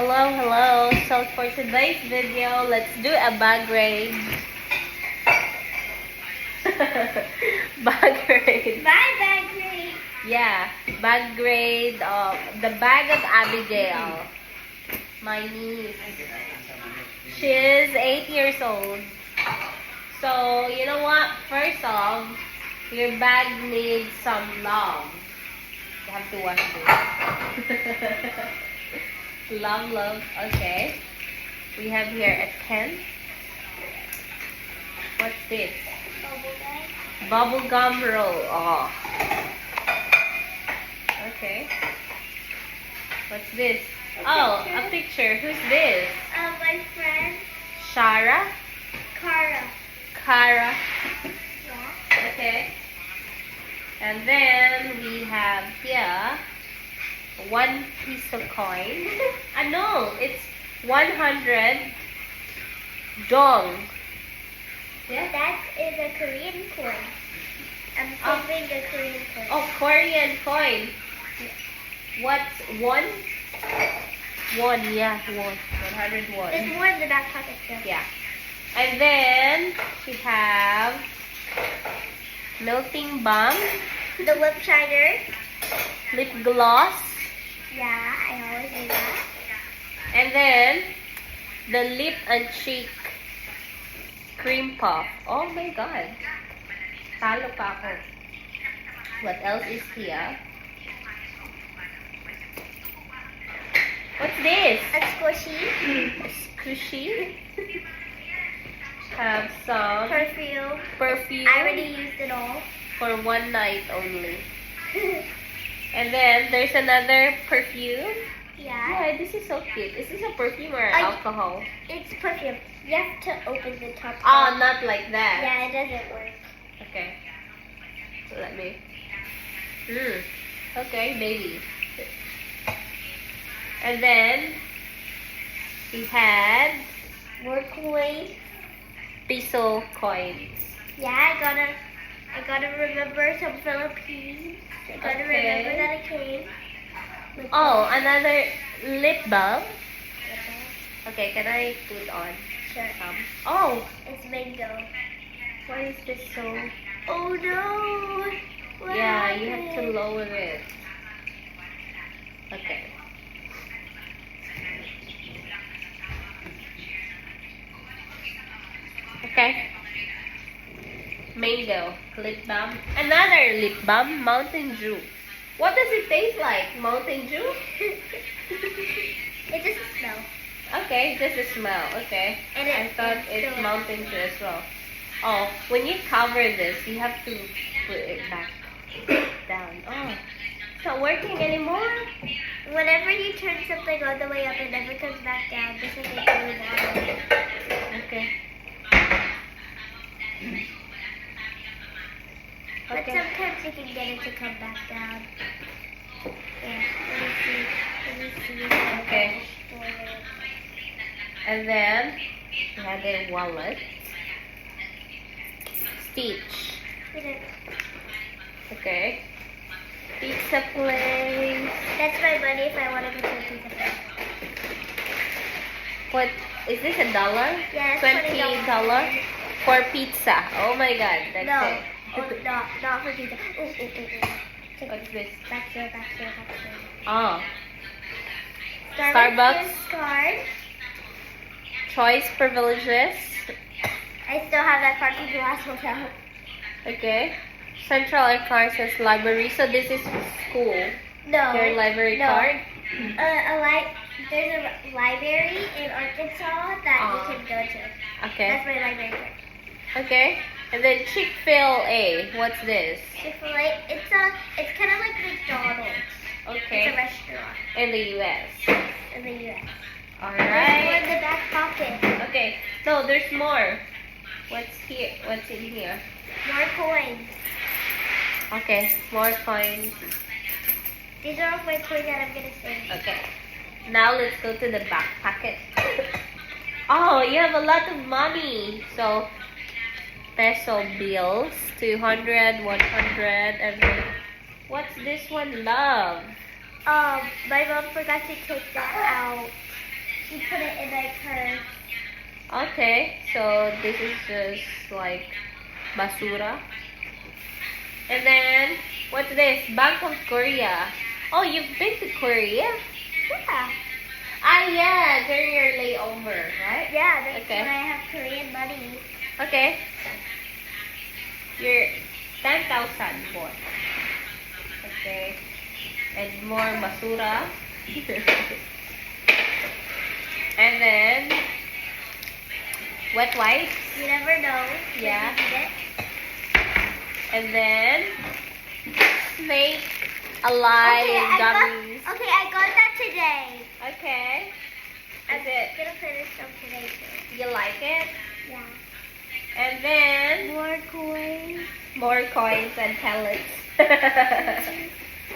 Hello, hello. So for today's video, let's do a bag raid. Bag raid. Bye, bag raid. Yeah, bag raid of the bag of Abigail. My niece. She's 8 years old. So, you know what? First off, your bag needs some love. You have to wash this. Love. Okay. We have here a pen. What's this? Bubble gum roll. Oh. Okay. What's this? Oh, a picture. Who's this? My friend, Shara? Kara. Kara. Yeah. Okay. And then we have here one piece of coin. No, it's 100 dong. Yeah. That is a Korean coin. I'm saving the Korean coin. Oh, Korean coin. What's one? One, yeah, one. 101. There's more in the back pocket though. Yeah. And then we have melting balm, The lip shiner. lip gloss, Yeah, I always do that. and then the lip and cheek cream puff. Oh my god. Talo pa ako. What else is here? What's this? A squishy. A squishy. Have some Perfume. perfume I already used it all. for one night only. And then there's another perfume. Yeah. Yeah, this is so cute. Is this a perfume or I- alcohol? It's perfume. You have to open the top. Oh, not like that. Yeah, it doesn't work. Okay. So let me. Okay, baby. And then we had More coins. peso coins. Yeah, I gotta remember some Philippines. I gotta Okay. remember that I came. with Oh, another lip balm. the- Okay, can I put on? Sure. Oh, It's mango. why is this so? Oh no! What Yeah, you have to happened? lower it. Okay. Okay. Mango lip balm. Another lip balm, Mountain Dew. What does it taste like? Mountain Dew? It doesn't smell. Okay, just the smell. Okay. And I thought it's still- Mountain Dew as well. Oh, when you cover this, you have to put it back down. Oh, it's not working anymore? Whenever you turn something all the way up, it never comes back down. This is like really bad. Okay. But Okay. sometimes you can get it to come back down. Yeah, let me see. Let me see. Okay. And then we have a wallet. Stitch. Okay. Pizza place. That's my money if I want to go to a pizza place. What is this, $1? Yeah, it's $20 for pizza. Oh my god, that's No, it. oh, not for pizza. Ooh. Check What's this? Back here. Oh, Starbucks Starbucks. gift card. choice privileges. I still have that card from the last hotel. Okay. Central Arkansas Library. So this is school. No. Your library no. card. There's a library in Arkansas that Oh. you can go to. Okay. That's my library card. Okay. And then Chick-fil-A. What's this? Chick-fil-A, it's kind of like McDonald's. It's a Okay. restaurant In the U.S. in the U.S. There's more in Alright. the back pocket. Okay. No, there's more. What's here? What's in here? More coins. Okay. More coins. These are all my coins that I'm gonna save. Okay. Now let's go to the back pocket. Oh, you have a lot of money. So, peso bills. 200, 100, and then what's this one? Love. My mom forgot to take that out. put it in my purse. Okay, so this is just like basura. And then, what's this? Bank of Korea. Oh, you've been to Korea? Yeah. Ah, yeah, during your layover, right? Yeah, that's Okay. when I have Korean money. Okay. You're 10,000 more. Okay. And more basura. And then, wet wipes. You never know. when Yeah. you need it. And then, snake alive gummies. I got that today. Okay. I'm Is it, gonna finish them today too. you like it? Yeah. And then, More coins. more coins and pellets. I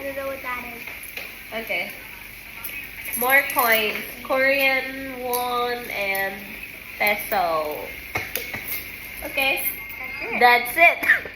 don't know what that is. Okay. More coins. Korean won and peso. Okay. That's it. That's it.